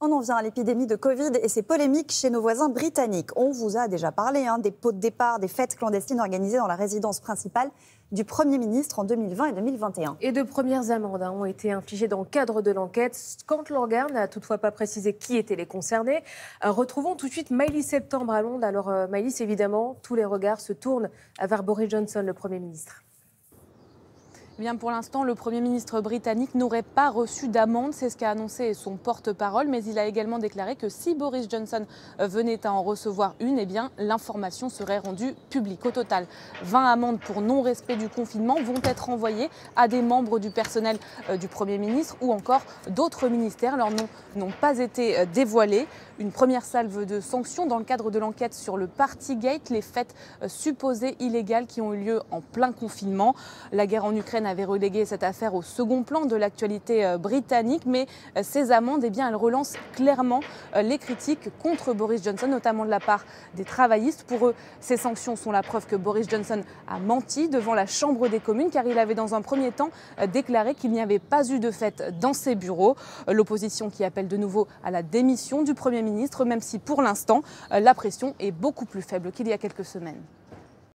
On en vient à l'épidémie de Covid et ses polémiques chez nos voisins britanniques. On vous a déjà parlé des pots de départ, des fêtes clandestines organisées dans la résidence principale du Premier ministre en 2020 et 2021. Et de premières amendes ont été infligées dans le cadre de l'enquête. Scotland Yard n'a toutefois pas précisé qui étaient les concernés. Retrouvons tout de suite Maëlys Septembre à Londres. Alors Maëlys, évidemment, tous les regards se tournent vers Boris Johnson, le Premier ministre. Bien, pour l'instant, le Premier ministre britannique n'aurait pas reçu d'amende, c'est ce qu'a annoncé son porte-parole, mais il a également déclaré que si Boris Johnson venait à en recevoir une, eh bien, l'information serait rendue publique. Au total, 20 amendes pour non-respect du confinement vont être envoyées à des membres du personnel du Premier ministre ou encore d'autres ministères. Leurs noms n'ont pas été dévoilés. Une première salve de sanctions dans le cadre de l'enquête sur le Partygate, les fêtes supposées illégales qui ont eu lieu en plein confinement. La guerre en Ukraine avait relégué cette affaire au second plan de l'actualité britannique, mais ces amendes, eh bien, elles relancent clairement les critiques contre Boris Johnson, notamment de la part des travaillistes. Pour eux, ces sanctions sont la preuve que Boris Johnson a menti devant la Chambre des communes, car il avait dans un premier temps déclaré qu'il n'y avait pas eu de fête dans ses bureaux. L'opposition qui appelle de nouveau à la démission du Premier ministre, même si pour l'instant, la pression est beaucoup plus faible qu'il y a quelques semaines.